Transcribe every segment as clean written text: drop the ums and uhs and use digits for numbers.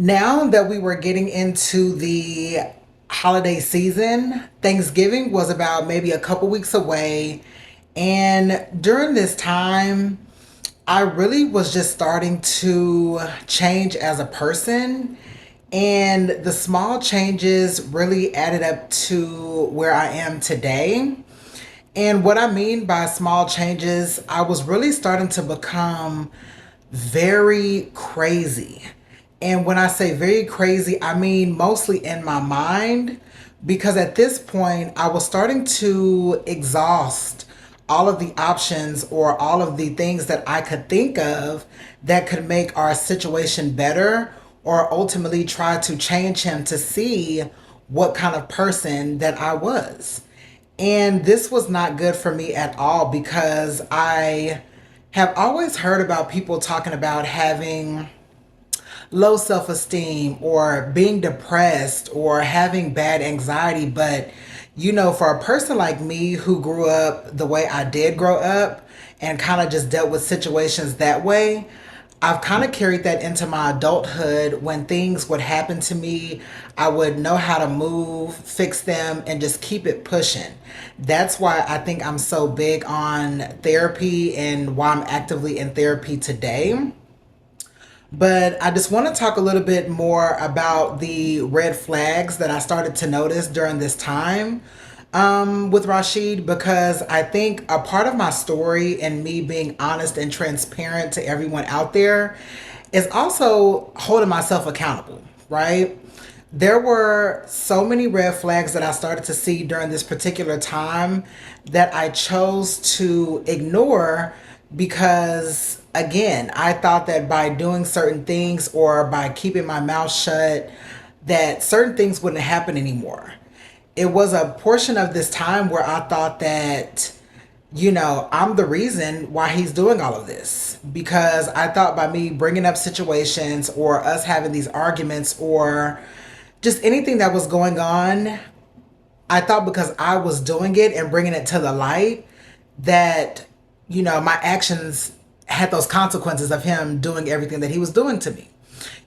Now that we were getting into the holiday season, Thanksgiving was about maybe a couple weeks away. And during this time, I really was just starting to change as a person. And the small changes really added up to where I am today. And what I mean by small changes, I was really starting to become very crazy. And when I say very crazy, I mean mostly in my mind, because at this point, I was starting to exhaust all of the options or all of the things that I could think of that could make our situation better or ultimately try to change him to see what kind of person that I was. And this was not good for me at all because I have always heard about people talking about having low self esteem or being depressed or having bad anxiety. But, for a person like me who grew up the way I did grow up and kind of just dealt with situations that way, I've kind of carried that into my adulthood. When things would happen to me, I would know how to move, fix them, and just keep it pushing. That's why I think I'm so big on therapy and why I'm actively in therapy today. But I just want to talk a little bit more about the red flags that I started to notice during this time with Rashid, because I think a part of my story and me being honest and transparent to everyone out there is also holding myself accountable, right? There were so many red flags that I started to see during this particular time that I chose to ignore because, again, I thought that by doing certain things or by keeping my mouth shut, that certain things wouldn't happen anymore. It was a portion of this time where I thought that, I'm the reason why he's doing all of this. Because I thought by me bringing up situations or us having these arguments or just anything that was going on, I thought because I was doing it and bringing it to the light that, my actions had those consequences of him doing everything that he was doing to me.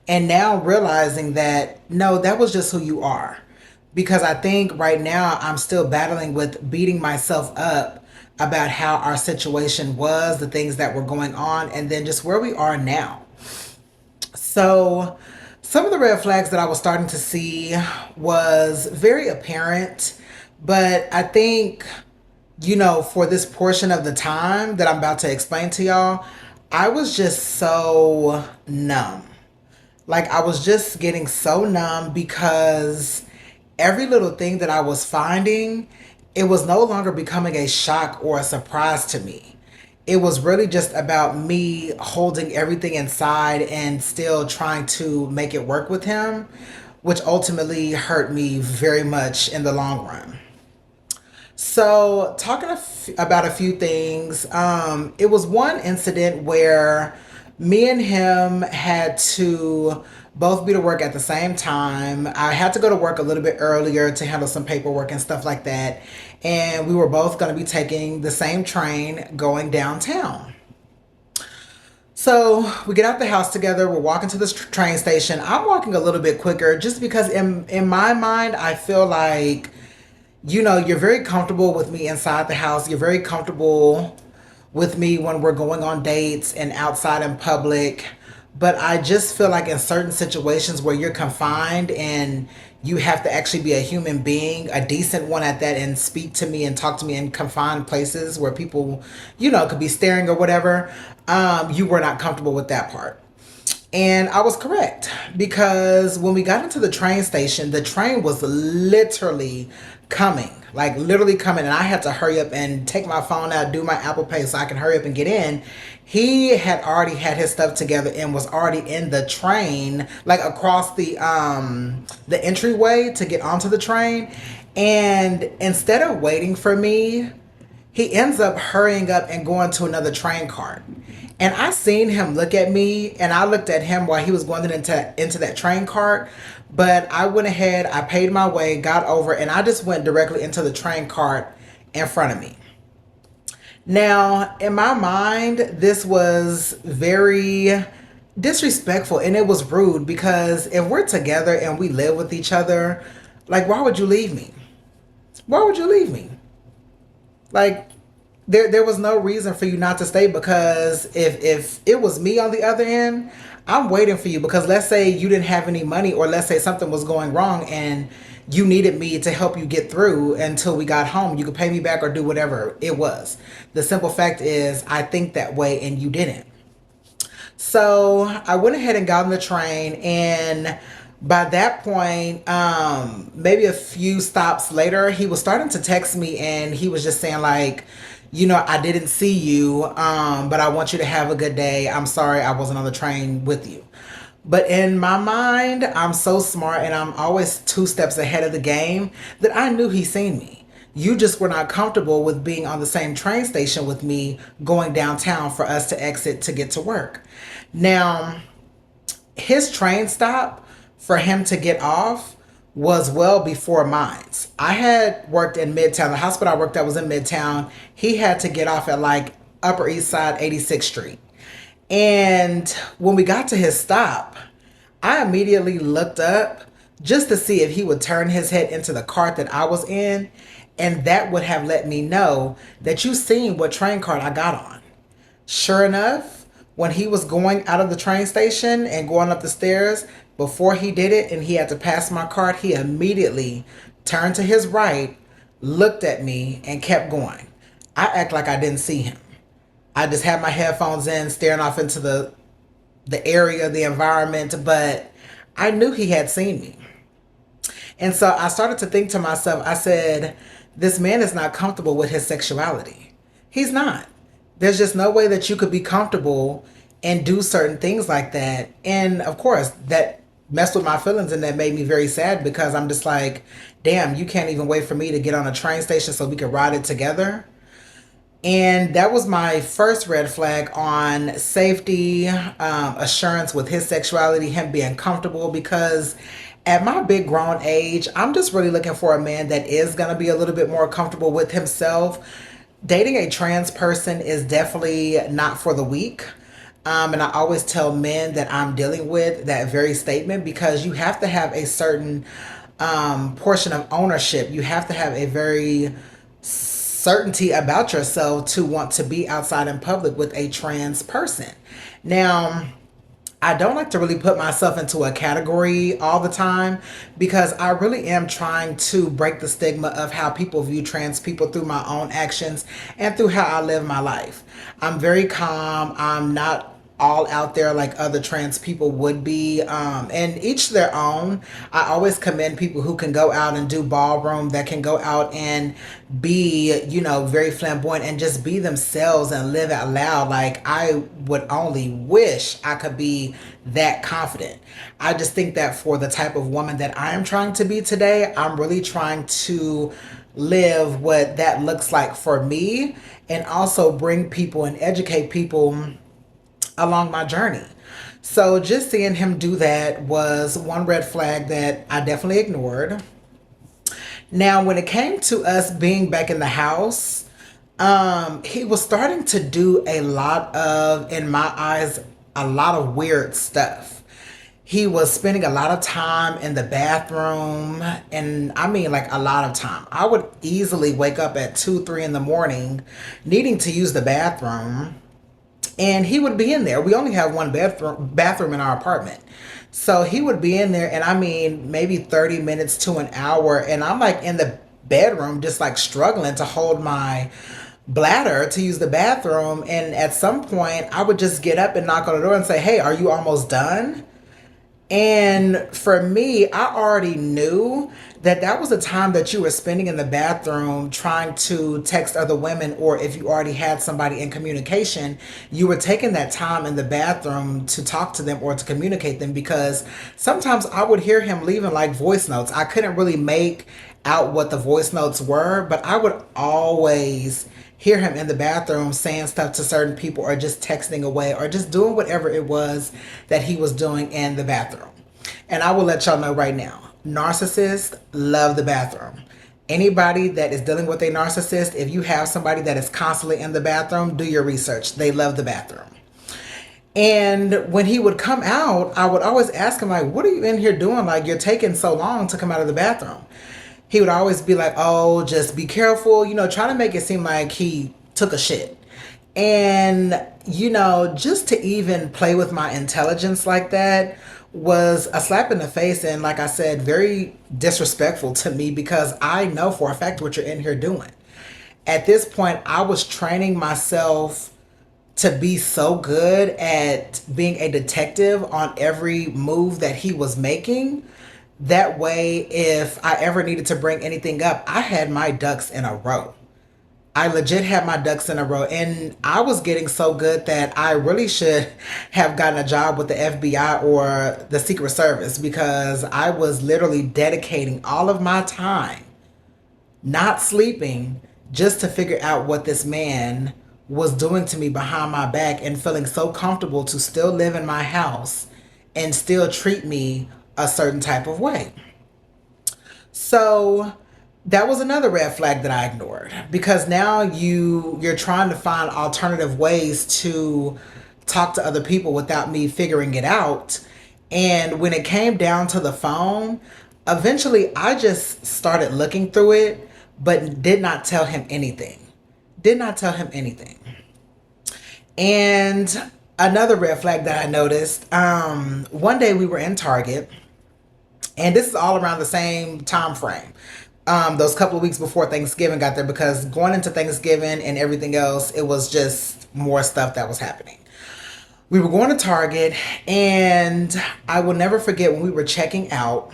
And now realizing that, no, that was just who you are. Because I think right now I'm still battling with beating myself up about how our situation was, the things that were going on, and then just where we are now. So, some of the red flags that I was starting to see was very apparent, but I think, for this portion of the time that I'm about to explain to y'all, I was just so numb. Like, I was just getting so numb because every little thing that I was finding, it was no longer becoming a shock or a surprise to me. It was really just about me holding everything inside and still trying to make it work with him, which ultimately hurt me very much in the long run. So, talking about a few things, it was one incident where me and him had to both be to work at the same time. I had to go to work a little bit earlier to handle some paperwork and stuff like that. And we were both going to be taking the same train going downtown. So we get out the house together. We're walking to this train station. I'm walking a little bit quicker just because in my mind, I feel like, you're very comfortable with me inside the house. You're very comfortable with me when we're going on dates and outside in public. But I just feel like in certain situations where you're confined and you have to actually be a human being, a decent one at that, and speak to me and talk to me in confined places where people, could be staring or whatever, you were not comfortable with that part. And I was correct because when we got into the train station, the train was literally coming, like literally coming. And I had to hurry up and take my phone out, do my Apple Pay so I can hurry up and get in. He had already had his stuff together and was already in the train, like across the entryway to get onto the train. And instead of waiting for me, he ends up hurrying up and going to another train cart. And I seen him look at me, and I looked at him while he was going into that train cart. But I went ahead, I paid my way, got over, and I just went directly into the train cart in front of me. Now, in my mind, this was very disrespectful, and it was rude because if we're together and we live with each other, like, why would you leave me? Why would you leave me? Like, there was no reason for you not to stay, because if it was me on the other end, I'm waiting for you, because let's say you didn't have any money, or let's say something was going wrong and you needed me to help you get through until we got home. You could pay me back or do whatever it was. The simple fact is, I think that way and you didn't. So I went ahead and got on the train, and by that point, maybe a few stops later, he was starting to text me, and he was just saying like, I didn't see you, but I want you to have a good day. I'm sorry I wasn't on the train with you. But in my mind, I'm so smart and I'm always two steps ahead of the game, that I knew he seen me. You just were not comfortable with being on the same train station with me going downtown for us to exit to get to work. Now, his train stop for him to get off was well before mine. I had worked in Midtown. The hospital I worked at was in Midtown. He had to get off at like Upper East Side, 86th Street. And when we got to his stop, I immediately looked up just to see if he would turn his head into the cart that I was in. And that would have let me know that you seen what train cart I got on. Sure enough, when he was going out of the train station and going up the stairs, before he did it and he had to pass my cart, he immediately turned to his right, looked at me, and kept going. I act like I didn't see him. I just had my headphones in, staring off into the area, the environment, but I knew he had seen me. And so I started to think to myself, I said, this man is not comfortable with his sexuality. He's not. There's just no way that you could be comfortable and do certain things like that. And of course, that messed with my feelings, and that made me very sad, because I'm just like, damn, you can't even wait for me to get on a train station so we could ride it together. And that was my first red flag on safety, assurance with his sexuality, him being comfortable. Because at my big grown age, I'm just really looking for a man that is going to be a little bit more comfortable with himself. Dating a trans person is definitely not for the weak. And I always tell men that I'm dealing with that very statement, because you have to have a certain portion of ownership. You have to have a very certainty about yourself to want to be outside in public with a trans person. Now, I don't like to really put myself into a category all the time, because I really am trying to break the stigma of how people view trans people through my own actions and through how I live my life. I'm very calm. I'm not all out there like other trans people would be, and each their own. I always commend people who can go out and do ballroom, that can go out and be, very flamboyant and just be themselves and live out loud. Like, I would only wish I could be that confident. I just think that for the type of woman that I am trying to be today, I'm really trying to live what that looks like for me, and also bring people and educate people along my journey. So just seeing him do that was one red flag that I definitely ignored. Now, when it came to us being back in the house, he was starting to do a lot of, in my eyes, a lot of weird stuff. He was spending a lot of time in the bathroom, and I mean like a lot of time. I would easily wake up at 2, 3 in the morning needing to use the bathroom, and he would be in there. We only have one bathroom in our apartment. So he would be in there, and I mean, maybe 30 minutes to an hour. And I'm like in the bedroom, just like struggling to hold my bladder to use the bathroom. And at some point, I would just get up and knock on the door and say, hey, are you almost done? And for me, I already knew that that was the time that you were spending in the bathroom trying to text other women, or if you already had somebody in communication, you were taking that time in the bathroom to talk to them or to communicate them. Because sometimes I would hear him leaving like voice notes. I couldn't really make out what the voice notes were, but I would always hear him in the bathroom saying stuff to certain people, or just texting away, or just doing whatever it was that he was doing in the bathroom. And I will let y'all know right now, narcissists love the bathroom. Anybody that is dealing with a narcissist, if you have somebody that is constantly in the bathroom, do your research. They love the bathroom. And when he would come out, I would always ask him, like, what are you in here doing? Like, you're taking so long to come out of the bathroom. He would always be like, oh, just be careful, trying to make it seem like he took a shit. And, just to even play with my intelligence like that was a slap in the face. And like I said, very disrespectful to me because I know for a fact what you're in here doing. At this point, I was training myself to be so good at being a detective on every move that he was making. That way, if I ever needed to bring anything up, I had my ducks in a row. I legit had my ducks in a row. And I was getting so good that I really should have gotten a job with the FBI or the Secret Service because I was literally dedicating all of my time, not sleeping, just to figure out what this man was doing to me behind my back and feeling so comfortable to still live in my house and still treat me a certain type of way. So that was another red flag that I ignored because now you're trying to find alternative ways to talk to other people without me figuring it out. And when it came down to the phone, eventually I just started looking through it, but did not tell him anything. Did not tell him anything. And another red flag that I noticed, one day we were in Target, and this is all around the same time frame. Those couple of weeks before Thanksgiving got there because going into Thanksgiving and everything else, it was just more stuff that was happening. We were going to Target, and I will never forget when we were checking out,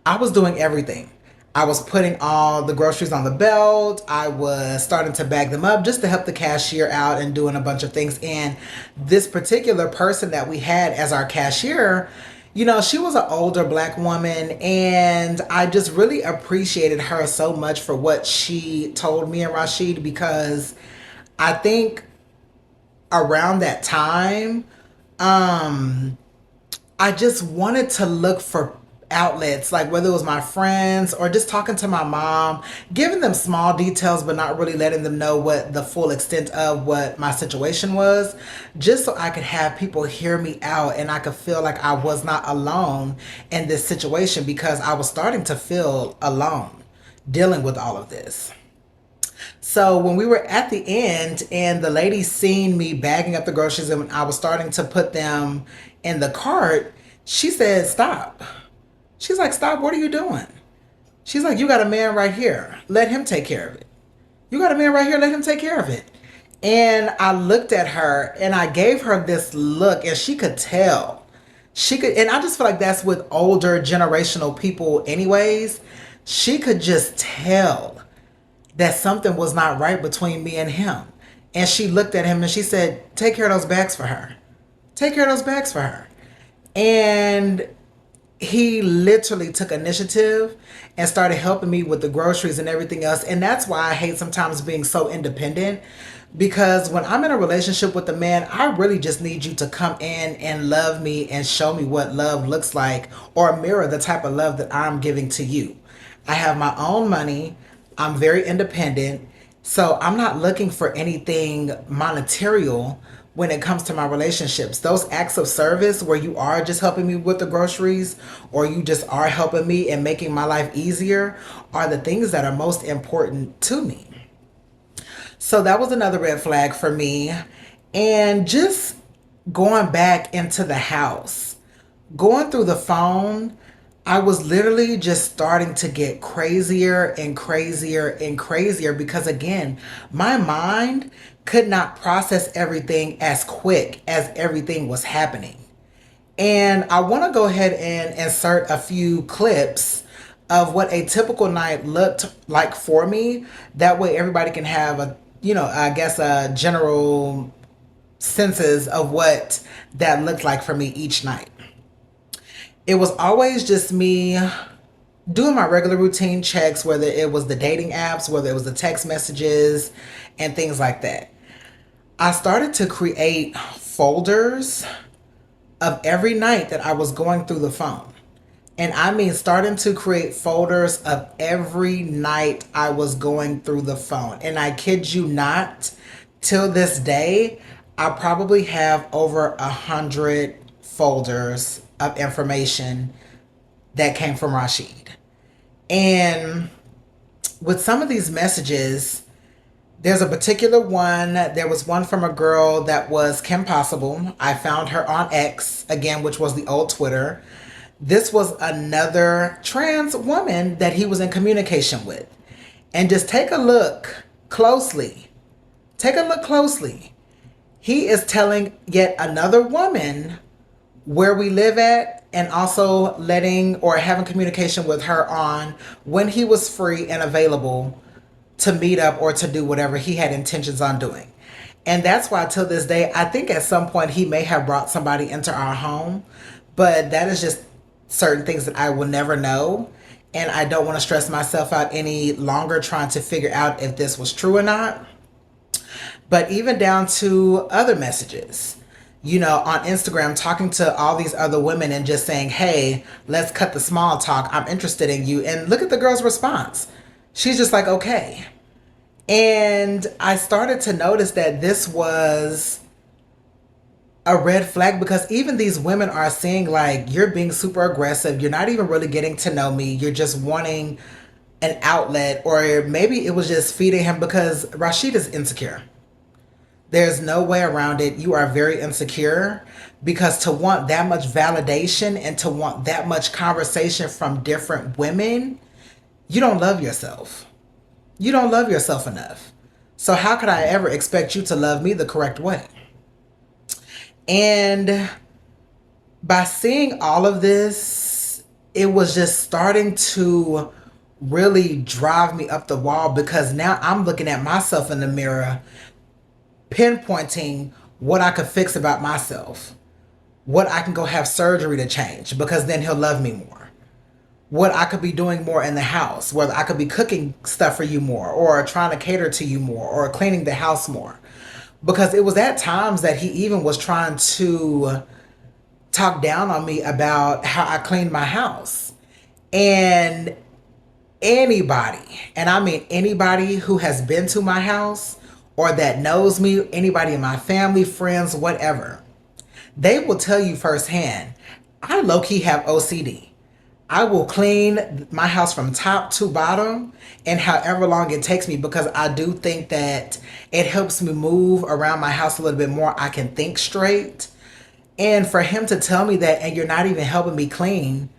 I was doing everything. I was putting all the groceries on the belt. I was starting to bag them up just to help the cashier out and doing a bunch of things. And this particular person that we had as our cashier, she was an older black woman, and I just really appreciated her so much for what she told me and Rashid because I think around that time, I just wanted to look for outlets, like whether it was my friends or just talking to my mom, giving them small details, but not really letting them know what the full extent of what my situation was, just so I could have people hear me out and I could feel like I was not alone in this situation because I was starting to feel alone dealing with all of this. So when we were at the end and the lady seen me bagging up the groceries and I was starting to put them in the cart, she said, stop. She's like, stop, what are you doing? She's like, you got a man right here. Let him take care of it. You got a man right here, let him take care of it. And I looked at her and I gave her this look and she could tell. And I just feel like that's with older generational people anyways. She could just tell that something was not right between me and him. And she looked at him and she said, take care of those bags for her. Take care of those bags for her. And he literally took initiative and started helping me with the groceries and everything else. And that's why I hate sometimes being so independent, because when I'm in a relationship with a man, I really just need you to come in and love me and show me what love looks like or mirror the type of love that I'm giving to you. I have my own money. I'm very independent. So I'm not looking for anything monetary when it comes to my relationships. Those acts of service where you are just helping me with the groceries or you just are helping me and making my life easier are the things that are most important to me. So that was another red flag for me. And just going back into the house, going through the phone, I was literally just starting to get crazier and crazier and crazier because, again, my mind could not process everything as quick as everything was happening. And I want to go ahead and insert a few clips of what a typical night looked like for me. That way everybody can have I guess a general senses of what that looked like for me each night. It was always just me doing my regular routine checks, whether it was the dating apps, whether it was the text messages and things like that. I started to create folders of every night that I was going through the phone. And I mean, starting to create folders of every night I was going through the phone. And I kid you not, till this day, I probably have over 100 folders of information that came from Rashid. And with some of these messages, there's a particular one. There was one from a girl that was Kim Possible. I found her on X, again, which was the old Twitter. This was another trans woman that he was in communication with. And just take a look closely. Take a look closely. He is telling yet another woman where we live at, and also letting or having communication with her on when he was free and available to meet up or to do whatever he had intentions on doing. And that's why till this day, I think at some point he may have brought somebody into our home, but that is just certain things that I will never know. And I don't want to stress myself out any longer trying to figure out if this was true or not. But even down to other messages, on Instagram, talking to all these other women and just saying, hey, let's cut the small talk. I'm interested in you. And look at the girl's response. She's just like, okay. And I started to notice that this was a red flag, because even these women are seeing like, you're being super aggressive. You're not even really getting to know me. You're just wanting an outlet, or maybe it was just feeding him, because Rashid is insecure. There's no way around it. You are very insecure, because to want that much validation and to want that much conversation from different women, you don't love yourself. You don't love yourself enough. So how could I ever expect you to love me the correct way? And by seeing all of this, it was just starting to really drive me up the wall, because now I'm looking at myself in the mirror, pinpointing what I could fix about myself, what I can go have surgery to change, because then he'll love me more, what I could be doing more in the house, whether I could be cooking stuff for you more, or trying to cater to you more, or cleaning the house more. Because it was at times that he even was trying to talk down on me about how I cleaned my house. And anybody, and I mean anybody who has been to my house or that knows me, anybody in my family, friends, whatever, they will tell you firsthand, I low-key have OCD. I will clean my house from top to bottom and however long it takes me, because I do think that it helps me move around my house a little bit more. I can think straight. And for him to tell me that, and you're not even helping me clean,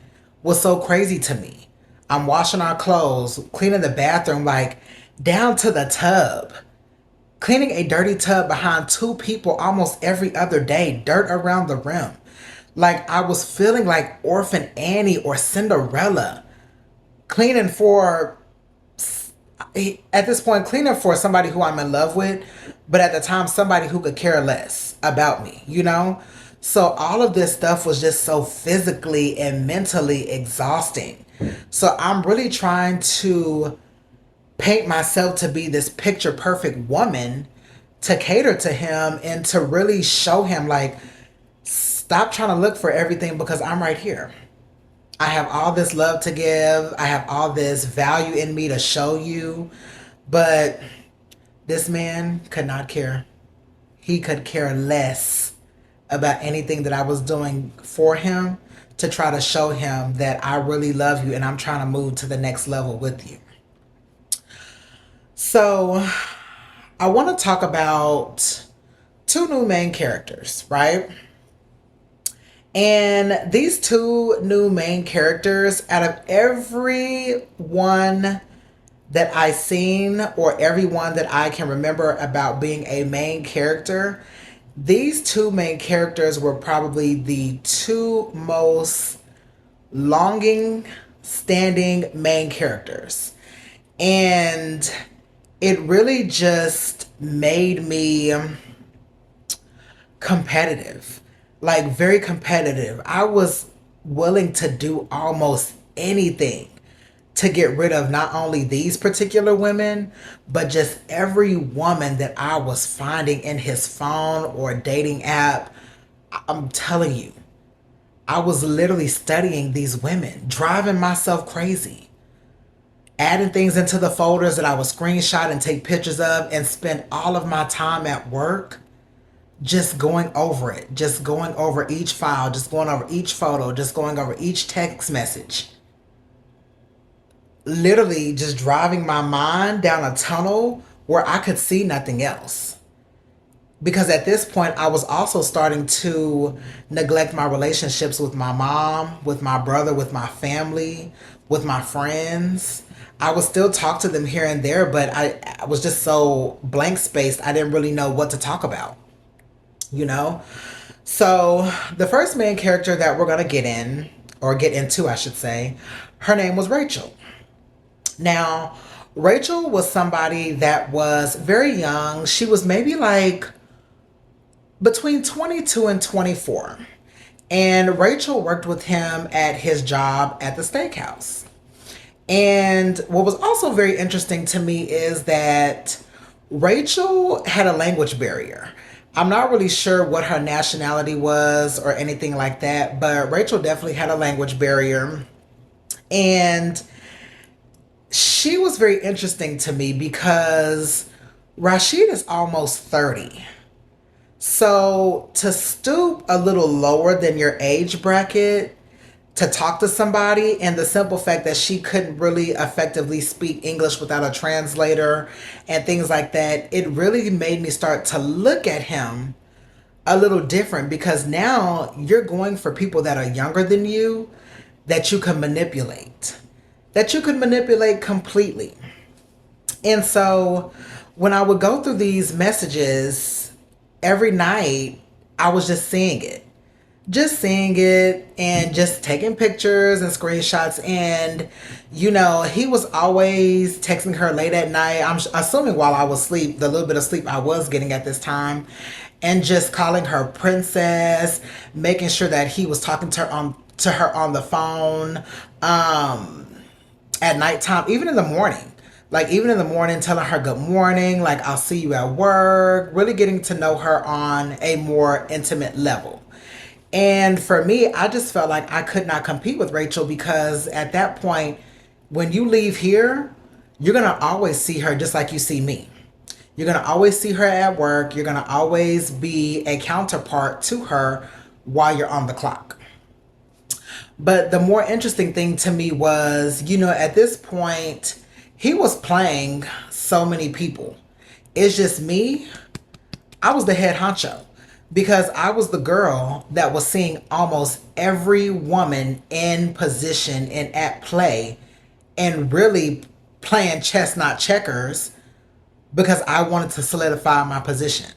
was so crazy to me. I'm washing our clothes, cleaning the bathroom, like down to the tub. Cleaning a dirty tub behind two people almost every other day, dirt around the rim. Like I was feeling like Orphan Annie or Cinderella. Cleaning for, at this point, cleaning for somebody who I'm in love with, but at the time, somebody who could care less about me, So all of this stuff was just so physically and mentally exhausting. So I'm really trying to paint myself to be this picture perfect woman to cater to him and to really show him, like, stop trying to look for everything, because I'm right here. I have all this love to give. I have all this value in me to show you. But this man could not care. He could care less about anything that I was doing for him to try to show him that I really love you and I'm trying to move to the next level with you. So I want to talk about two new main characters, right? And these two new main characters, out of every one that I've seen or everyone that I can remember about being a main character, these two main characters were probably the two most longing standing main characters. And it really just made me competitive, like very competitive. I was willing to do almost anything to get rid of not only these particular women, but just every woman that I was finding in his phone or dating app. I'm telling you, I was literally studying these women, driving myself crazy, adding things into the folders that I would screenshot and take pictures of, and spend all of my time at work just going over it, just going over each file, just going over each photo, just going over each text message. Literally just driving my mind down a tunnel where I could see nothing else. Because at this point, I was also starting to neglect my relationships with my mom, with my brother, with my family, with my friends. I would still talk to them here and there, but I was just so blank spaced, I didn't really know what to talk about, you know? So, the first main character that we're going to get into, I should say, her name was Rachel. Now, Rachel was somebody that was very young. She was maybe like between 22 and 24. And Rachel worked with him at his job at the steakhouse. And what was also very interesting to me is that Rachel had a language barrier. I'm not really sure what her nationality was or anything like that, but Rachel definitely had a language barrier. And she was very interesting to me because Rashid is almost 30. So to stoop a little lower than your age bracket to talk to somebody, and the simple fact that she couldn't really effectively speak English without a translator and things like that, it really made me start to look at him a little different, because now you're going for people that are younger than you, that you can manipulate, completely. And so when I would go through these messages every night, I was just seeing it. And just taking pictures and screenshots. And, he was always texting her late at night. I'm assuming while I was asleep, the little bit of sleep I was getting at this time, and just calling her princess, making sure that he was talking to her on the phone at nighttime, even in the morning. Like, even in the morning, telling her good morning, like, I'll see you at work, really getting to know her on a more intimate level. And for me, I just felt like I could not compete with Rachel, because at that point, when you leave here, you're going to always see her just like you see me. You're going to always see her at work. You're going to always be a counterpart to her while you're on the clock. But the more interesting thing to me was, at this point, he was playing so many people. It's just me. I was the head honcho, because I was the girl that was seeing almost every woman in position and at play, and really playing chess, not checkers, because I wanted to solidify my position.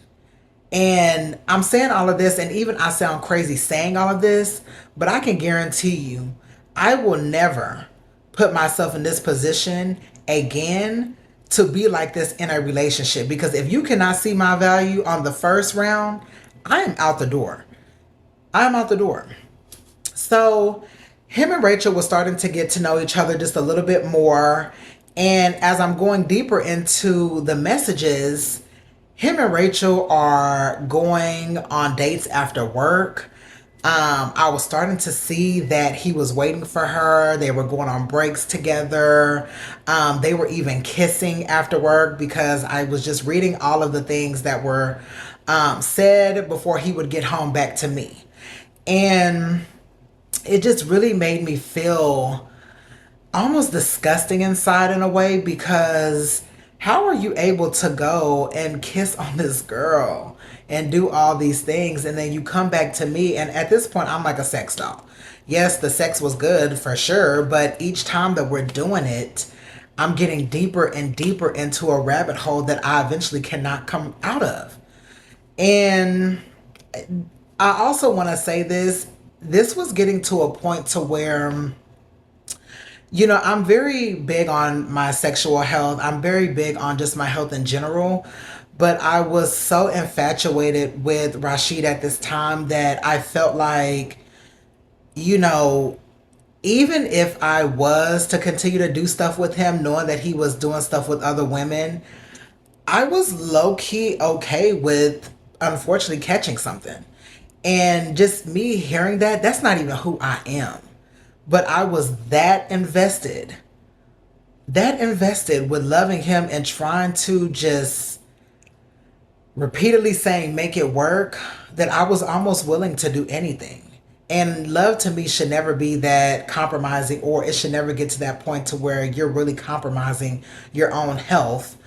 And I'm saying all of this, and even I sound crazy saying all of this, but I can guarantee you, I will never put myself in this position again to be like this in a relationship. Because if you cannot see my value on the first round, I am out the door. I'm out the door. So him and Rachel were starting to get to know each other just a little bit more. And as I'm going deeper into the messages, him and Rachel are going on dates after work. I was starting to see that he was waiting for her. They were going on breaks together. They were even kissing after work, because I was just reading all of the things that were said before he would get home back to me. And it just really made me feel almost disgusting inside in a way, because how are you able to go and kiss on this girl and do all these things, and then you come back to me, and at this point I'm like a sex doll. Yes, the sex was good for sure, but each time that we're doing it, I'm getting deeper and deeper into a rabbit hole that I eventually cannot come out of. And I also want to say this was getting to a point to where, I'm very big on my sexual health. I'm very big on just my health in general. But I was so infatuated with Rashid at this time that I felt like, you know, even if I was to continue to do stuff with him, knowing that he was doing stuff with other women, I was low key okay with unfortunately catching something. And just me hearing that, that's not even who I am. But I was that invested with loving him and trying to just repeatedly saying make it work, that I was almost willing to do anything. And love to me should never be that compromising, or it should never get to that point to where you're really compromising your own health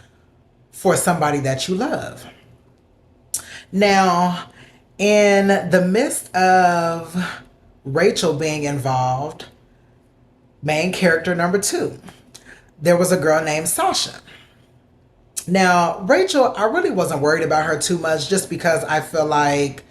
for somebody that you love. Now, in the midst of Rachel being involved, main character number two, there was a girl named Sasha. Now, Rachel, I really wasn't worried about her too much just because I feel like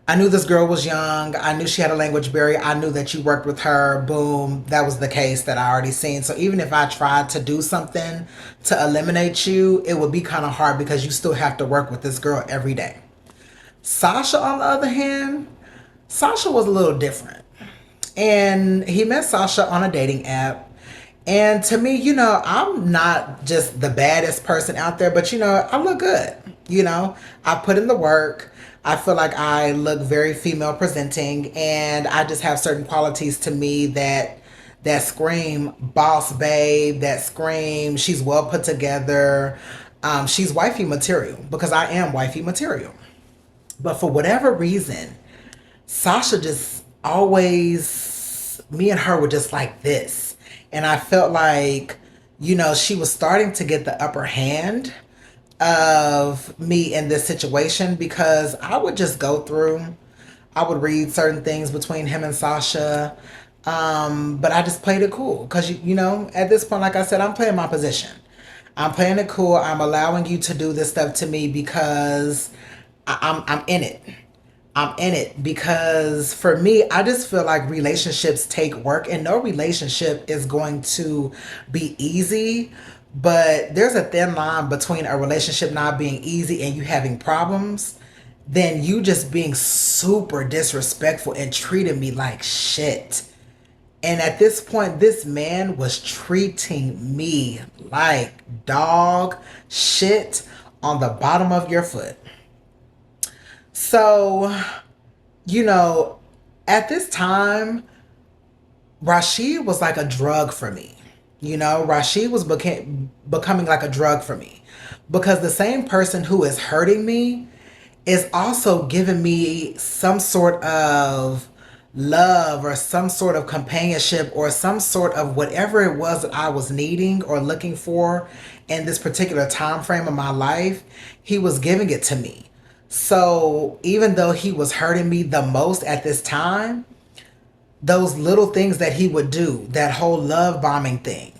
I knew this girl was young. I knew she had a language barrier. I knew that you worked with her. Boom. That was the case that I already seen. So even if I tried to do something to eliminate you, it would be kind of hard because you still have to work with this girl every day. Sasha, on the other hand, Sasha was a little different. And he met Sasha on a dating app. And to me, I'm not just the baddest person out there, but I look good. I put in the work. I feel like I look very female presenting, and I just have certain qualities to me that scream boss babe, that scream she's well put together. She's wifey material because I am wifey material. But for whatever reason, Sasha just always, me and her were just like this. And I felt like, she was starting to get the upper hand of me in this situation because I would just go through, I would read certain things between him and Sasha. But I just played it cool because, at this point, like I said, I'm playing my position. I'm playing it cool. I'm allowing you to do this stuff to me because I'm in it. I'm in it because for me, I just feel like relationships take work, and no relationship is going to be easy. But there's a thin line between a relationship not being easy and you having problems, than you just being super disrespectful and treating me like shit. And at this point, this man was treating me like dog shit on the bottom of your foot. So, you know, at this time, Rashid was like a drug for me. Rashid was becoming like a drug for me because the same person who is hurting me is also giving me some sort of love or some sort of companionship or some sort of whatever it was that I was needing or looking for in this particular time frame of my life. He was giving it to me. So even though he was hurting me the most at this time, those little things that he would do, that whole love bombing thing,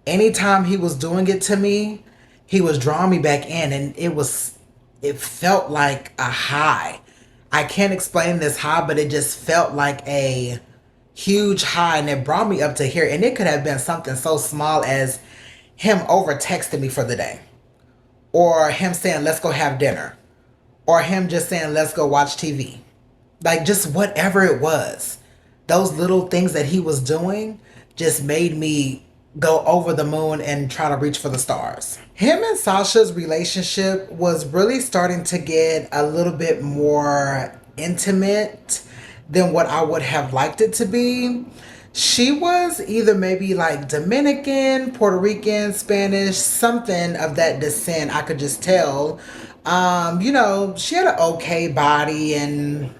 anytime he was doing it to me, he was drawing me back in, and it felt like a high. I can't explain this high, but it just felt like a huge high, and it brought me up to here. And it could have been something so small as him over texting me for the day, or him saying, let's go have dinner, or him just saying, let's go watch TV. Like, just whatever it was. Those little things that he was doing just made me go over the moon and try to reach for the stars. Him and Sasha's relationship was really starting to get a little bit more intimate than what I would have liked it to be. She was either maybe like Dominican, Puerto Rican, Spanish, something of that descent. I could just tell. She had an okay body and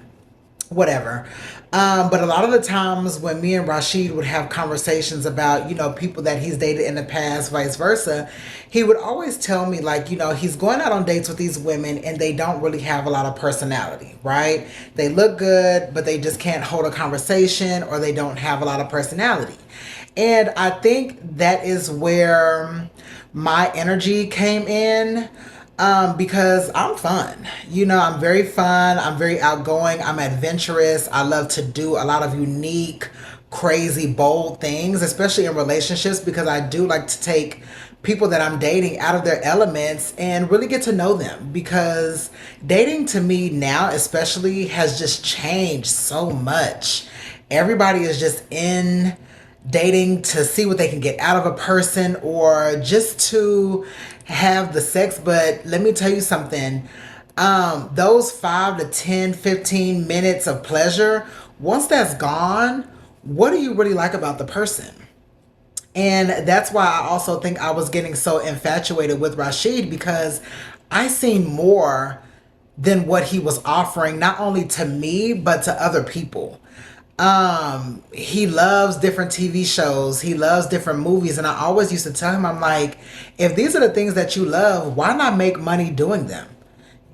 whatever. But a lot of the times when me and Rashid would have conversations about, people that he's dated in the past, vice versa, he would always tell me, like, he's going out on dates with these women and they don't really have a lot of personality, right? They look good, but they just can't hold a conversation, or they don't have a lot of personality. And I think that is where my energy came in. Because I'm fun. I'm very fun. I'm very outgoing. I'm adventurous. I love to do a lot of unique, crazy, bold things, especially in relationships, because I do like to take people that I'm dating out of their elements and really get to know them. Because dating to me now, especially, has just changed so much. Everybody is just in dating to see what they can get out of a person, or just to have the sex. But let me tell you something, those 5 to 10, 15 minutes of pleasure, once that's gone, what do you really like about the person? And that's why I also think I was getting so infatuated with Rashid, because I seen more than what he was offering, not only to me, but to other people. He loves different TV shows. He loves different movies. And I always used to tell him, I'm like, if these are the things that you love, why not make money doing them?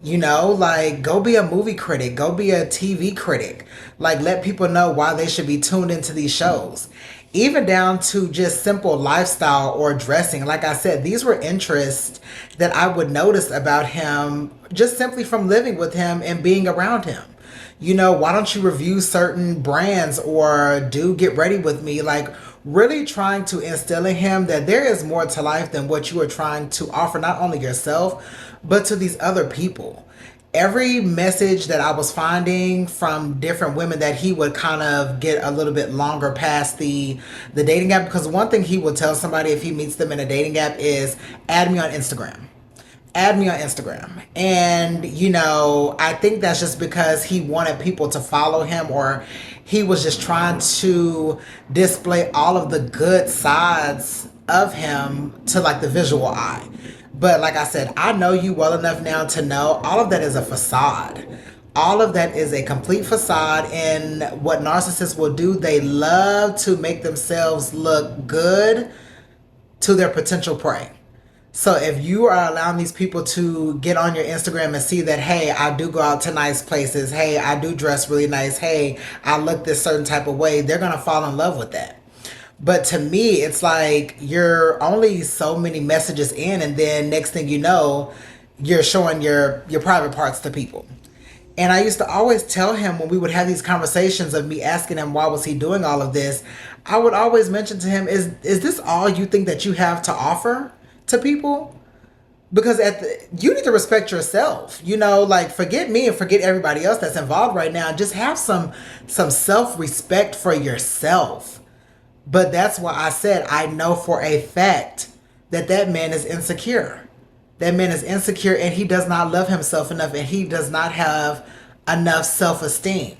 You know, like go be a movie critic, go be a TV critic. Like let people know why they should be tuned into these shows. Even down to just simple lifestyle or dressing. Like I said, these were interests that I would notice about him just simply from living with him and being around him. You know, why don't you review certain brands or do get ready with me? Like really trying to instill in him that there is more to life than what you are trying to offer, not only yourself, but to these other people. Every message that I was finding from different women that he would kind of get a little bit longer past the dating app, because one thing he would tell somebody if he meets them in a dating app is add me on Instagram, add me on Instagram. And, you know, I think that's just because he wanted people to follow him, or he was just trying to display all of the good sides of him to like the visual eye. But like I said, I know you well enough now to know all of that is a facade. All of that is a complete facade. And what narcissists will do, they love to make themselves look good to their potential prey. So if you are allowing these people to get on your Instagram and see that, hey, I do go out to nice places. Hey, I do dress really nice. Hey, I look this certain type of way. They're going to fall in love with that. But to me, it's like you're only so many messages in, and then next thing you know, you're showing your private parts to people. And I used to always tell him when we would have these conversations of me asking him why was he doing all of this, I would always mention to him, is this all you think that you have to offer to people? Because you need to respect yourself. You know, like forget me and forget everybody else that's involved right now. Just have some self-respect for yourself. But that's why I said I know for a fact that that man is insecure. That man is insecure and he does not love himself enough, and he does not have enough self-esteem.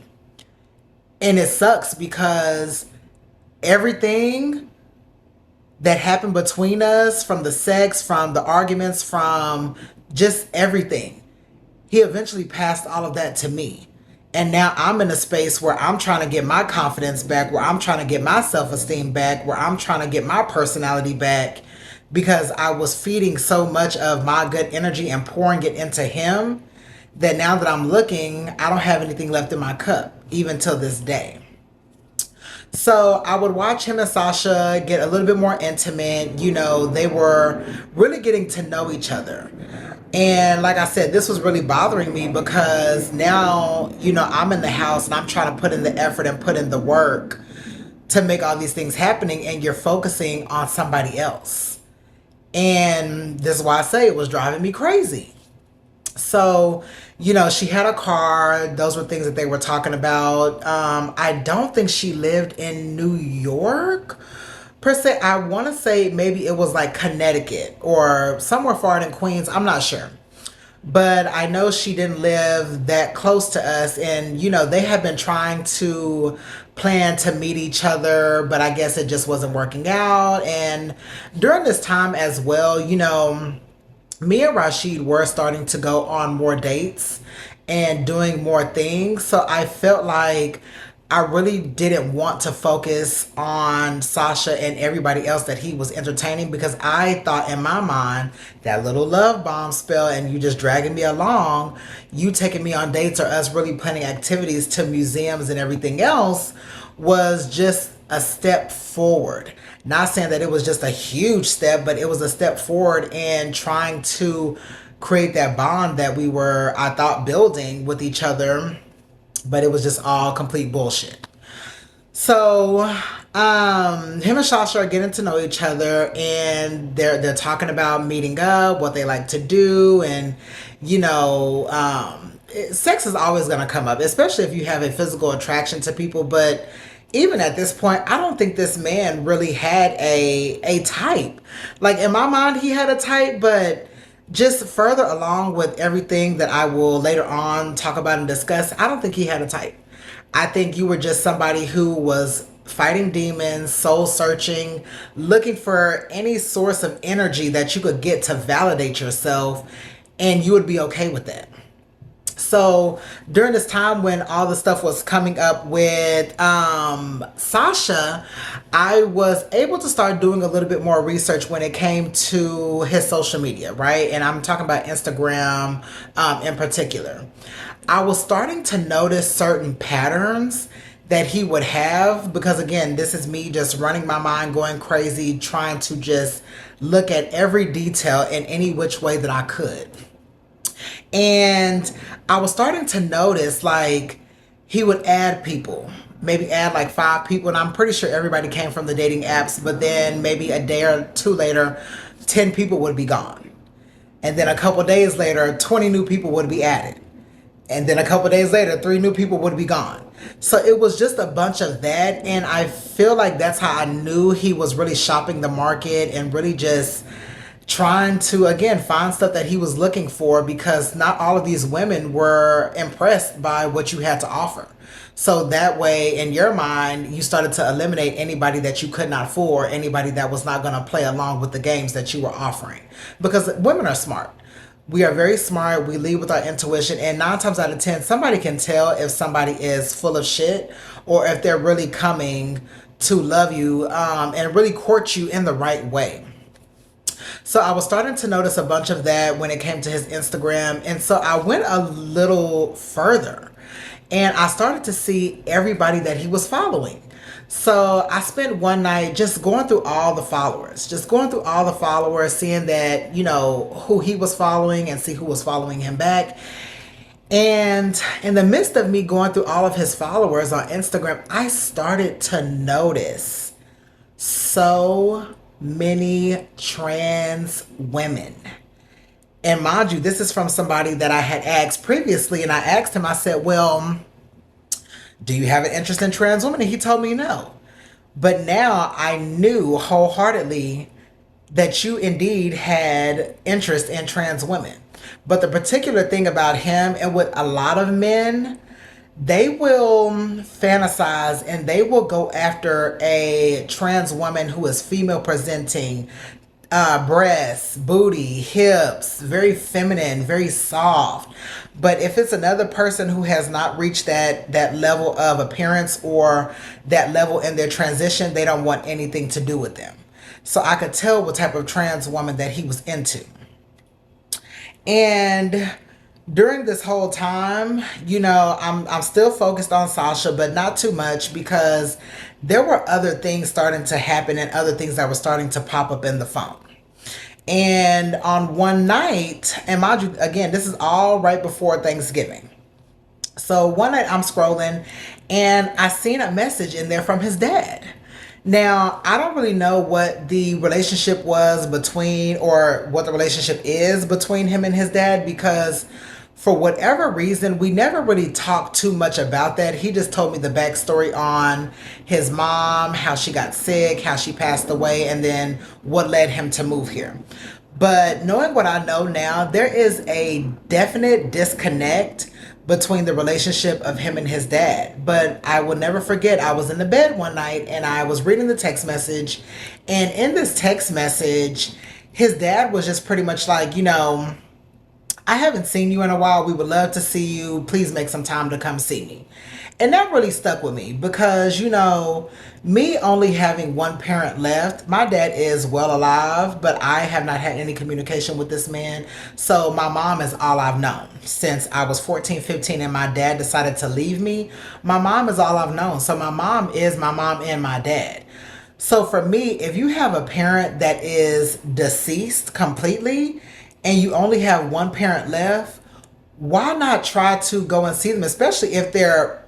And it sucks because everything that happened between us, from the sex, from the arguments, from just everything, he eventually passed all of that to me. And now I'm in a space where I'm trying to get my confidence back, where I'm trying to get my self-esteem back, where I'm trying to get my personality back, because I was feeding so much of my good energy and pouring it into him that now that I'm looking, I don't have anything left in my cup, even till this day. So I would watch him and Sasha get a little bit more intimate. You know, they were really getting to know each other. And like I said, this was really bothering me because now, you know, I'm in the house and I'm trying to put in the effort and put in the work to make all these things happening, and you're focusing on somebody else. And this is why I say it was driving me crazy. So, you know, she had a car. Those were things that they were talking about. I don't think she lived in New York per se. I want to say maybe it was like Connecticut or somewhere far in Queens. I'm not sure. But I know she didn't live that close to us. And, you know, they had been trying to plan to meet each other, but I guess it just wasn't working out. And during this time as well, you know, me and Rashid were starting to go on more dates and doing more things. So I felt like I really didn't want to focus on Sasha and everybody else that he was entertaining, because I thought in my mind that little love bomb spell and you just dragging me along, you taking me on dates or us really planning activities to museums and everything else was just a step forward. Not saying that it was just a huge step, but it was a step forward in trying to create that bond that we were, I thought, building with each other, but it was just all complete bullshit. So, him and Sasha are getting to know each other, and they're talking about meeting up, what they like to do, and you know, sex is always going to come up, especially if you have a physical attraction to people. But even at this point, I don't think this man really had a type. Like in my mind, he had a type, but just further along with everything that I will later on talk about and discuss, I don't think he had a type. I think you were just somebody who was fighting demons, soul searching, looking for any source of energy that you could get to validate yourself, and you would be okay with that. So during this time when all the stuff was coming up with Sasha, I was able to start doing a little bit more research when it came to his social media, right? And I'm talking about Instagram in particular. I was starting to notice certain patterns that he would have, because again, this is me just running my mind, going crazy, trying to just look at every detail in any which way that I could. And I was starting to notice like he would add people, maybe add like 5 people. And I'm pretty sure everybody came from the dating apps, but then maybe a day or two later, 10 people would be gone. And then a couple days later, 20 new people would be added. And then a couple days later, 3 new people would be gone. So it was just a bunch of that. And I feel like that's how I knew he was really shopping the market and really just trying to, again, find stuff that he was looking for, because not all of these women were impressed by what you had to offer. So that way, in your mind, you started to eliminate anybody that you could not fool, or anybody that was not going to play along with the games that you were offering. Because women are smart. We are very smart. We lead with our intuition. And 9 times out of 10, somebody can tell if somebody is full of shit, or if they're really coming to love you and really court you in the right way. So I was starting to notice a bunch of that when it came to his Instagram. And so I went a little further and I started to see everybody that he was following. So I spent one night just going through all the followers, seeing that, who he was following and see who was following him back. And in the midst of me going through all of his followers on Instagram, I started to notice so many trans women. And mind you, this is from somebody that I had asked previously. And I asked him, I said, well, do you have an interest in trans women? And he told me no. But now I knew wholeheartedly that you indeed had interest in trans women. But the particular thing about him, and with a lot of men, they will fantasize and they will go after a trans woman who is female presenting, breasts, booty, hips, very feminine, very soft. But if it's another person who has not reached that level of appearance or that level in their transition, they don't want anything to do with them. So I could tell what type of trans woman that he was into. And during this whole time, I'm still focused on Sasha, but not too much, because there were other things starting to happen and other things that were starting to pop up in the phone. And on one night, and mind you, again, this is all right before Thanksgiving. So one night I'm scrolling and I seen a message in there from his dad. Now, I don't really know what the relationship was between, or what the relationship is between him and his dad, because for whatever reason, we never really talked too much about that. He just told me the backstory on his mom, how she got sick, how she passed away, and then what led him to move here. But knowing what I know now, there is a definite disconnect between the relationship of him and his dad. But I will never forget, I was in the bed one night and I was reading the text message. And in this text message, his dad was just pretty much like, I haven't seen you in a while. We would love to see you. Please make some time to come see me. And that really stuck with me because, me only having one parent left, my dad is well alive, but I have not had any communication with this man. So my mom is all I've known since I was 14, 15, and my dad decided to leave me. My mom is all I've known. So my mom is my mom and my dad. So for me, if you have a parent that is deceased completely, and you only have one parent left, why not try to go and see them, especially if they're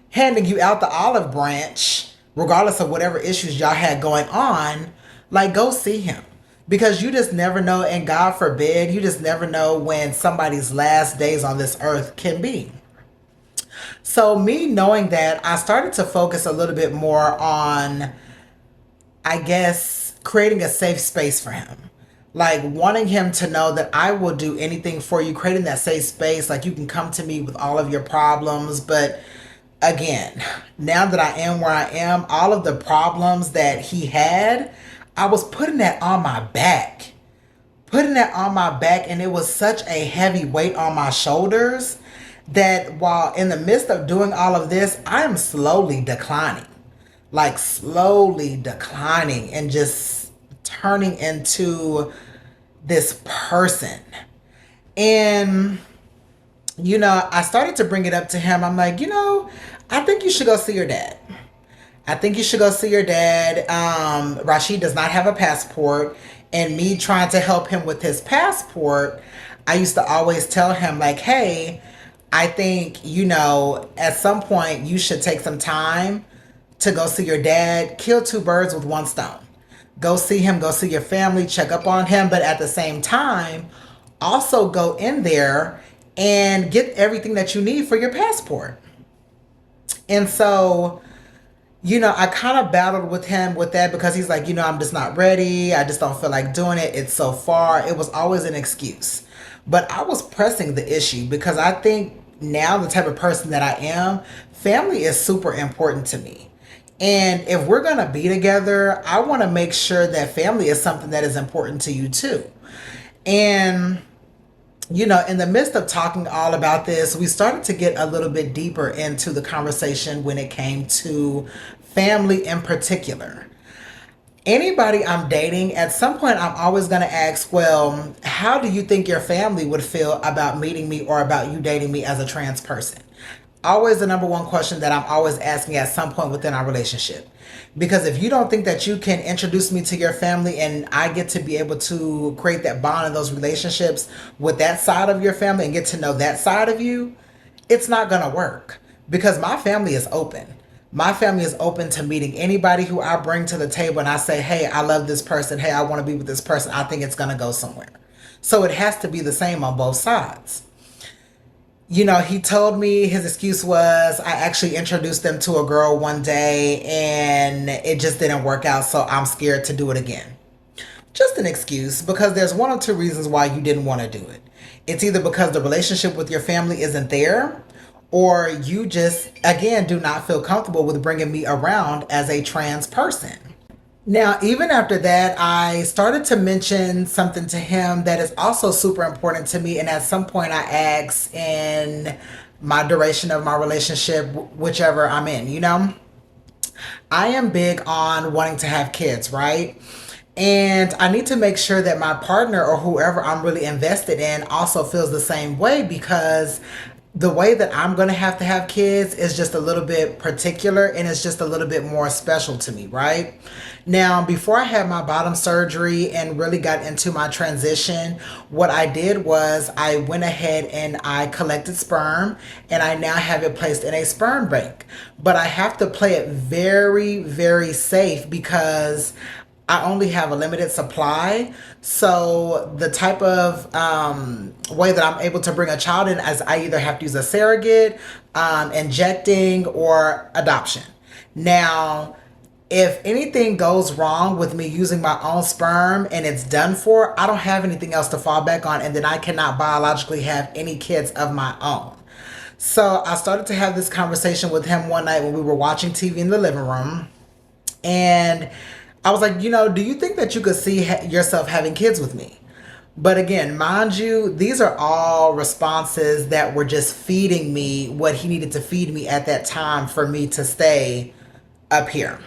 handing you out the olive branch, regardless of whatever issues y'all had going on, like go see him. Because you just never know, and God forbid, you just never know when somebody's last days on this earth can be. So me knowing that, I started to focus a little bit more on, I guess, creating a safe space for him. Like wanting him to know that I will do anything for you, creating that safe space. Like you can come to me with all of your problems. But again, now that I am where I am, all of the problems that he had, I was putting that on my back. putting that on my back, and it was such a heavy weight on my shoulders that while in the midst of doing all of this, I am slowly declining, like slowly declining and just turning into this person. And, I started to bring it up to him. I'm like, I think you should go see your dad. I think you should go see your dad. Rashid does not have a passport. And me trying to help him with his passport, I used to always tell him, like, hey, I think, at some point you should take some time to go see your dad, kill two birds with one stone. Go see him, go see your family, check up on him. But at the same time, also go in there and get everything that you need for your passport. And so, I kind of battled with him with that because he's like, I'm just not ready. I just don't feel like doing it. It's so far. It was always an excuse. But I was pressing the issue because I think now, the type of person that I am, family is super important to me. And if we're going to be together, I want to make sure that family is something that is important to you too. And in the midst of talking all about this, we started to get a little bit deeper into the conversation when it came to family in particular. Anybody I'm dating, at some point, I'm always going to ask, well, how do you think your family would feel about meeting me or about you dating me as a trans person? Always the number one question that I'm always asking at some point within our relationship. Because if you don't think that you can introduce me to your family and I get to be able to create that bond in those relationships with that side of your family and get to know that side of you, it's not going to work. Because my family is open. My family is open to meeting anybody who I bring to the table and I say, hey, I love this person. Hey, I want to be with this person. I think it's going to go somewhere. So it has to be the same on both sides. He told me his excuse was I actually introduced them to a girl one day and it just didn't work out, so I'm scared to do it again. Just an excuse, because there's one or two reasons why you didn't want to do it. It's either because the relationship with your family isn't there, or you just, again, do not feel comfortable with bringing me around as a trans person. Now, even after that, I started to mention something to him that is also super important to me. And at some point, I asked in my duration of my relationship, whichever I'm in, I am big on wanting to have kids, right? And I need to make sure that my partner or whoever I'm really invested in also feels the same way, because the way that I'm going to have kids is just a little bit particular and it's just a little bit more special to me, right? Now, before I had my bottom surgery and really got into my transition, what I did was I went ahead and I collected sperm and I now have it placed in a sperm bank. But I have to play it very, very safe because I only have a limited supply. So the type of way that I'm able to bring a child in is I either have to use a surrogate, injecting, or adoption. Now, if anything goes wrong with me using my own sperm and it's done for, I don't have anything else to fall back on, and then I cannot biologically have any kids of my own. So I started to have this conversation with him one night when we were watching TV in the living room. And I was like, do you think that you could see yourself having kids with me? But again, mind you, these are all responses that were just feeding me what he needed to feed me at that time for me to stay up here.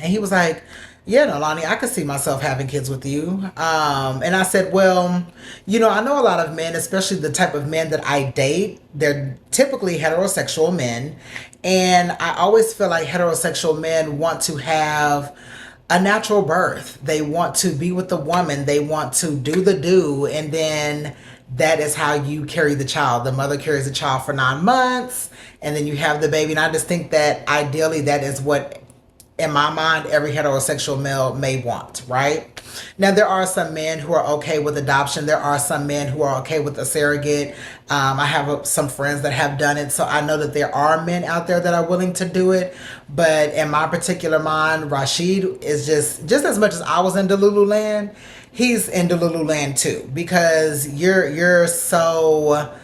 And he was like, yeah, Nolani, I could see myself having kids with you. And I said, well, I know a lot of men, especially the type of men that I date, they're typically heterosexual men. And I always feel like heterosexual men want to have a natural birth. They want to be with the woman. They want to do the do. And then that is how you carry the child. The mother carries the child for 9 months and then you have the baby. And I just think that ideally that is what, in my mind, every heterosexual male may want, right? Now, there are some men who are okay with adoption. There are some men who are okay with a surrogate. I have some friends that have done it. So I know that there are men out there that are willing to do it. But in my particular mind, Rashid is just as much as I was in Delulu land, he's in Delulu land too. Because you're so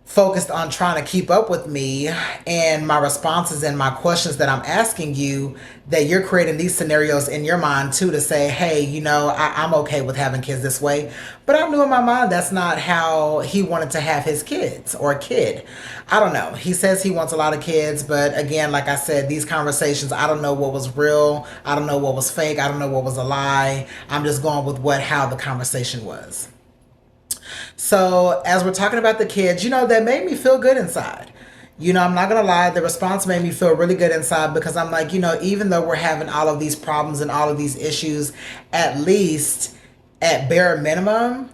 focused on trying to keep up with me and my responses and my questions that I'm asking you, that you're creating these scenarios in your mind too to say, hey, I'm okay with having kids this way. But I knew in my mind that's not how he wanted to have his kids or a kid. I don't know. He says he wants a lot of kids, but again, like I said, these conversations, I don't know what was real. I don't know what was fake. I don't know what was a lie. I'm just going with how the conversation was. So, as we're talking about the kids, that made me feel good inside. I'm not going to lie, the response made me feel really good inside because I'm like, even though we're having all of these problems and all of these issues, at least at bare minimum,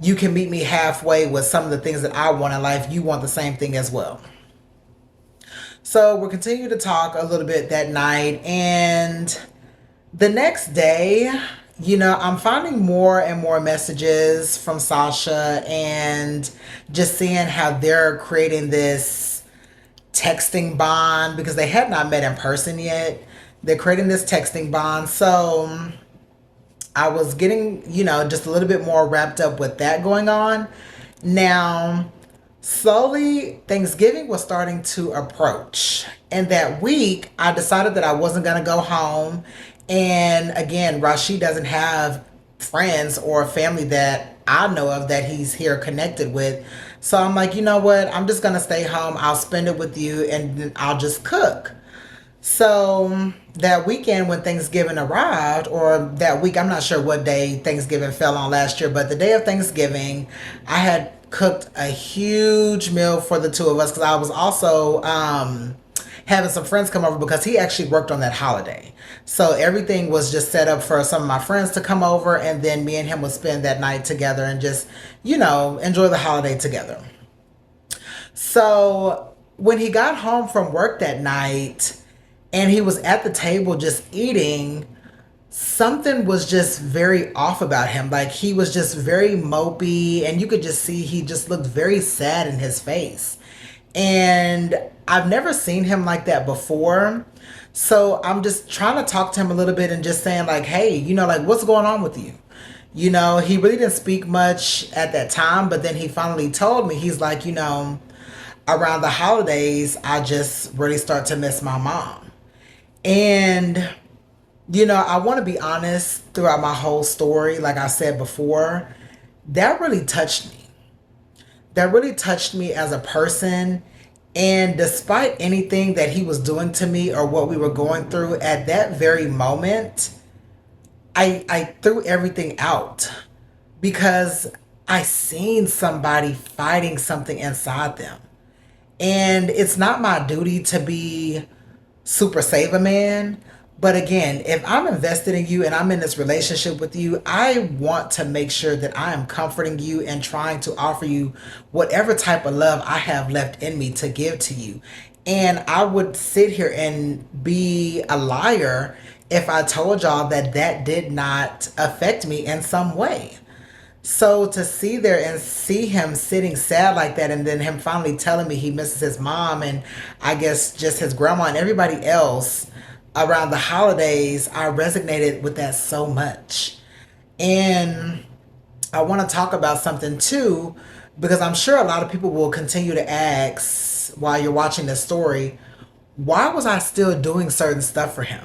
you can meet me halfway with some of the things that I want in life. You want the same thing as well. So, we're continuing to talk a little bit that night, and the next day, I'm finding more and more messages from Sasha and just seeing how they're creating this texting bond because they had not met in person yet. They're creating this texting bond. So I was getting, just a little bit more wrapped up with that going on. Now, slowly, Thanksgiving was starting to approach. And that week, I decided that I wasn't going to go home. And again, Rashid doesn't have friends or family that I know of that he's here connected with. So I'm like, you know what? I'm just going to stay home. I'll spend it with you and then I'll just cook. So that weekend when Thanksgiving arrived, or that week, I'm not sure what day Thanksgiving fell on last year, but the day of Thanksgiving, I had cooked a huge meal for the two of us because I was also having some friends come over because he actually worked on that holiday. So everything was just set up for some of my friends to come over, and then me and him would spend that night together and just, enjoy the holiday together. So when he got home from work that night and he was at the table just eating, something was just very off about him. Like he was just very mopey, and you could just see he just looked very sad in his face. And I've never seen him like that before. So I'm just trying to talk to him a little bit and just saying like, hey, like what's going on with you? He really didn't speak much at that time, but then he finally told me, he's like, around the holidays, I just really start to miss my mom. And, I want to be honest throughout my whole story, like I said before, that really touched me. That really touched me as a person. And despite anything that he was doing to me or what we were going through at that very moment, I threw everything out because I seen somebody fighting something inside them. And it's not my duty to be super save a man. But again, if I'm invested in you and I'm in this relationship with you, I want to make sure that I am comforting you and trying to offer you whatever type of love I have left in me to give to you. And I would sit here and be a liar if I told y'all that that did not affect me in some way. So to see there and see him sitting sad like that, and then him finally telling me he misses his mom and I guess just his grandma and everybody else around the holidays, I resonated with that so much. And I want to talk about something too, because I'm sure a lot of people will continue to ask while you're watching this story, why was I still doing certain stuff for him?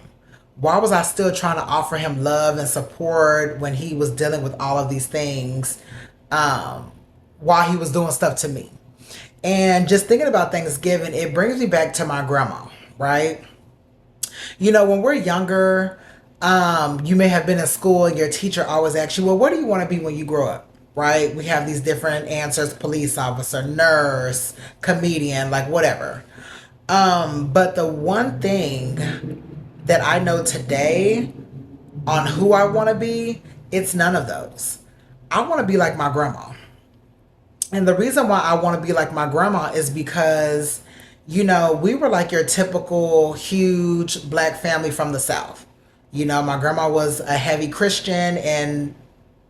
Why was I still trying to offer him love and support when he was dealing with all of these things while he was doing stuff to me? And just thinking about Thanksgiving, it brings me back to my grandma, right? When we're younger, you may have been in school and your teacher always asks you, well, what do you want to be when you grow up? Right? We have these different answers: police officer, nurse, comedian, like whatever. But the one thing that I know today on who I want to be, it's none of those. I want to be like my grandma. And the reason why I want to be like my grandma is because, we were like your typical huge black family from the South. My grandma was a heavy Christian, and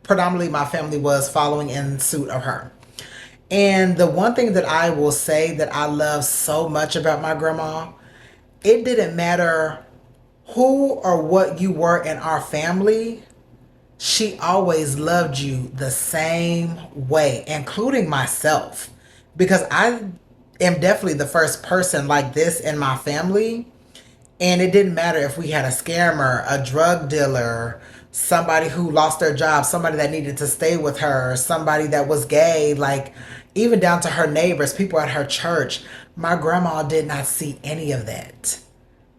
predominantly my family was following in suit of her. And the one thing that I will say that I love so much about my grandma, it didn't matter who or what you were in our family, she always loved you the same way, including myself. because I am definitely the first person like this in my family. And it didn't matter if we had a scammer, a drug dealer, somebody who lost their job, somebody that needed to stay with her, somebody that was gay, like even down to her neighbors, people at her church. My grandma did not see any of that.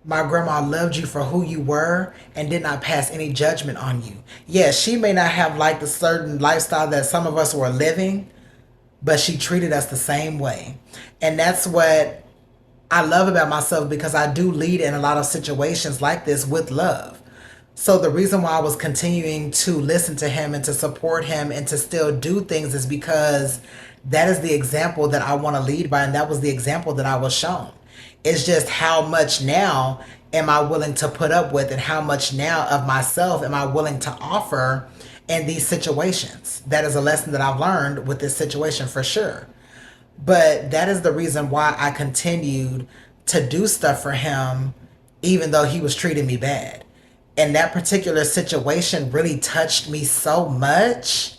My grandma loved you for who you were and did not pass any judgment on you. Yes, she may not have liked a certain lifestyle that some of us were living, but she treated us the same way. And that's what I love about myself, because I do lead in a lot of situations like this with love. So the reason why I was continuing to listen to him and to support him and to still do things is because that is the example that I want to lead by, and that was the example that I was shown. It's just how much now am I willing to put up with, and how much now of myself am I willing to offer in these situations. That is a lesson that I've learned with this situation for sure. But that is the reason why I continued to do stuff for him, even though he was treating me bad. And that particular situation really touched me so much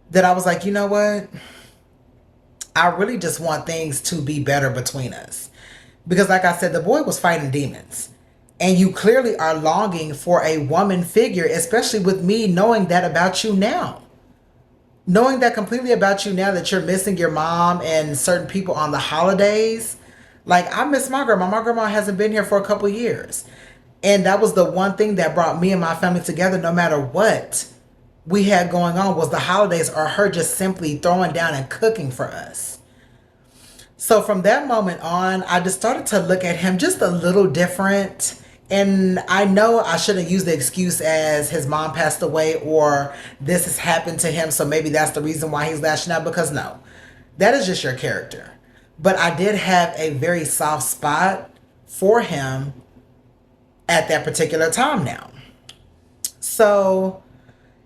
that I was like, you know what? I really just want things to be better between us. Because, like I said, the boy was fighting demons. And you clearly are longing for a woman figure, especially with me knowing that about you now. Knowing that completely about you now, that you're missing your mom and certain people on the holidays. Like, I miss my grandma. My grandma hasn't been here for a couple years. And that was the one thing that brought me and my family together, no matter what we had going on, was the holidays, or her just simply throwing down and cooking for us. So from that moment on, I just started to look at him just a little different. And I know I shouldn't use the excuse as his mom passed away or this has happened to him, so maybe that's the reason why he's lashing out, because no, that is just your character. But I did have a very soft spot for him at that particular time now. So,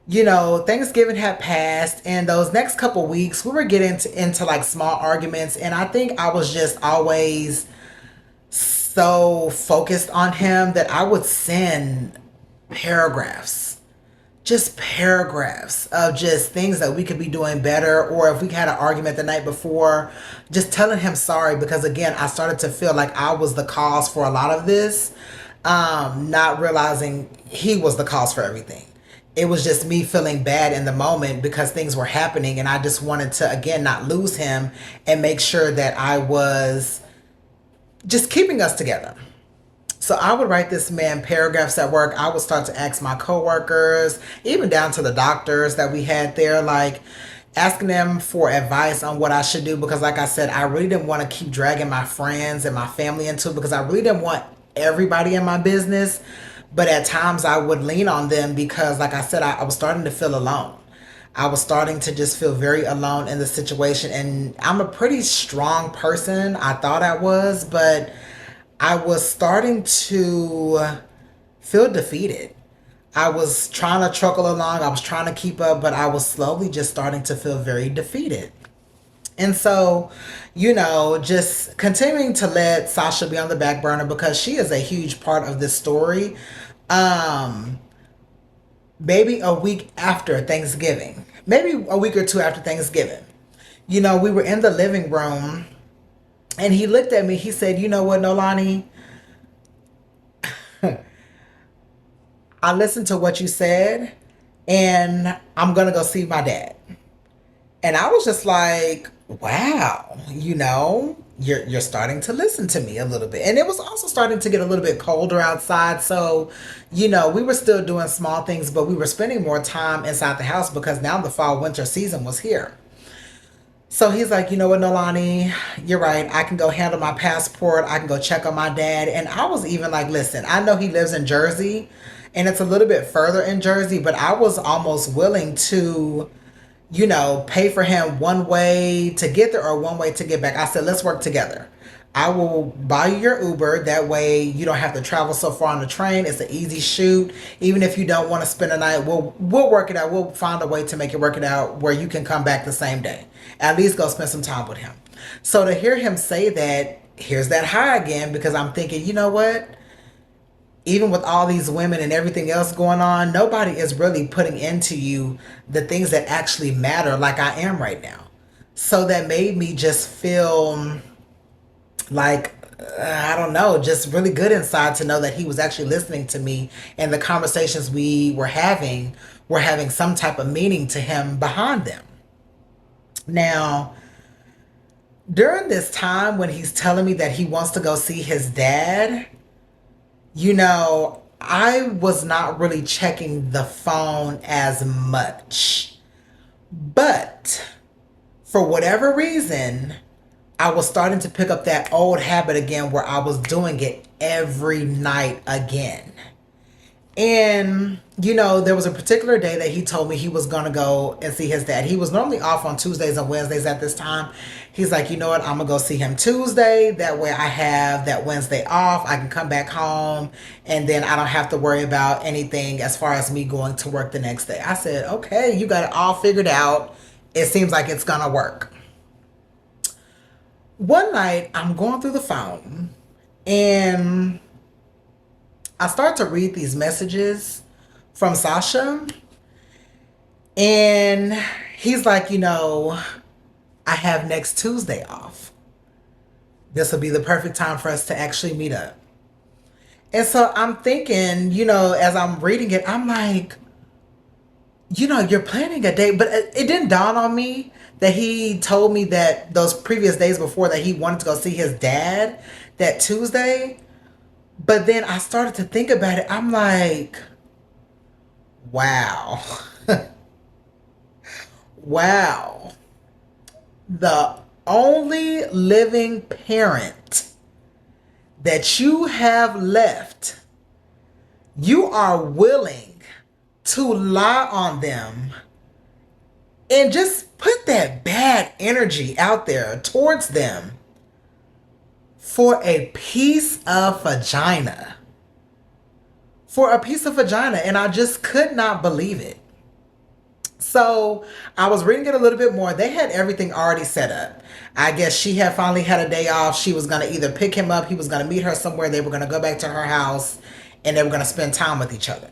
Thanksgiving had passed, and those next couple weeks we were getting into like small arguments, and I think I was just always so focused on him that I would send paragraphs, just paragraphs of just things that we could be doing better, or if we had an argument the night before, just telling him sorry, because again, I started to feel like I was the cause for a lot of this, not realizing he was the cause for everything. It was just me feeling bad in the moment because things were happening, and I just wanted to again not lose him and make sure that I was just keeping us together. So I would write this man paragraphs at work. I would start to ask my coworkers, even down to the doctors that we had there, like asking them for advice on what I should do. Because like I said, I really didn't want to keep dragging my friends and my family into it, because I really didn't want everybody in my business. But at times I would lean on them because, like I said, I was starting to feel alone. I was starting to just feel very alone in the situation. And I'm a pretty strong person. I thought I was, but I was starting to feel defeated. I was trying to truckle along. I was trying to keep up, but I was slowly just starting to feel very defeated. And so, just continuing to let Sasha be on the back burner because she is a huge part of this story. Um, Maybe a week after Thanksgiving, maybe a week or two after Thanksgiving, we were in the living room and he looked at me. He said, "You know what, Nolani? I listened to what you said and I'm going to go see my dad." And I was just like, wow, you're starting to listen to me a little bit. And it was also starting to get a little bit colder outside. So, we were still doing small things, but we were spending more time inside the house because now the fall winter season was here. So he's like, "You know what, Nolani, you're right. I can go handle my passport. I can go check on my dad." And I was even like, listen, I know he lives in Jersey and it's a little bit further in Jersey, but I was almost willing to pay for him one way to get there or one way to get back. I said, let's work together. I will buy you your Uber. That way you don't have to travel so far on the train. It's an easy shoot. Even if you don't want to spend a night, we'll work it out. We'll find a way to make it work it out where you can come back the same day. At least go spend some time with him. So to hear him say that, here's that high again, because I'm thinking, you know what? Even with all these women and everything else going on, nobody is really putting into you the things that actually matter like I am right now. So that made me just feel like, I don't know, just really good inside to know that he was actually listening to me, and the conversations we were having some type of meaning to him behind them. Now, during this time when he's telling me that he wants to go see his dad, I was not really checking the phone as much. But for whatever reason, I was starting to pick up that old habit again where I was doing it every night again. And, there was a particular day that he told me he was going to go and see his dad. He was normally off on Tuesdays and Wednesdays at this time. He's like, you know what? I'm going to go see him Tuesday. That way I have that Wednesday off. I can come back home and then I don't have to worry about anything as far as me going to work the next day. I said, okay, you got it all figured out. It seems like it's going to work. One night I'm going through the phone and I start to read these messages from Sasha, and he's like, I have next Tuesday off. This will be the perfect time for us to actually meet up. And so I'm thinking, as I'm reading it, I'm like, you're planning a date, but it didn't dawn on me that he told me that those previous days before that he wanted to go see his dad that Tuesday. But then I started to think about it. I'm like, wow. Wow. The only living parent that you have left, you are willing to lie on them and just put that bad energy out there towards them for a piece of vagina. For a piece of vagina. And I just could not believe it. So I was reading it a little bit more. They had everything already set up. I guess she had finally had a day off. She was going to either pick him up. He was going to meet her somewhere. They were going to go back to her house and they were going to spend time with each other.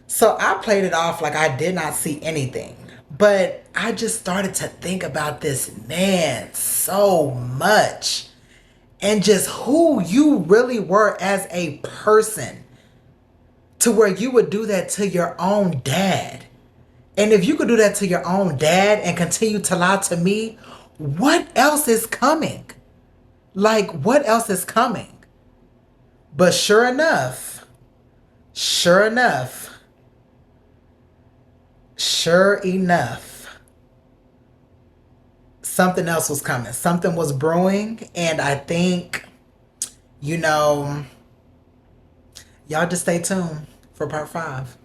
So I played it off like I did not see anything. But I just started to think about this man so much. And just who you really were as a person to where you would do that to your own dad. And if you could do that to your own dad and continue to lie to me, what else is coming? Like, what else is coming? But sure enough, something else was coming. Something was brewing. And I think, y'all just stay tuned for part 5.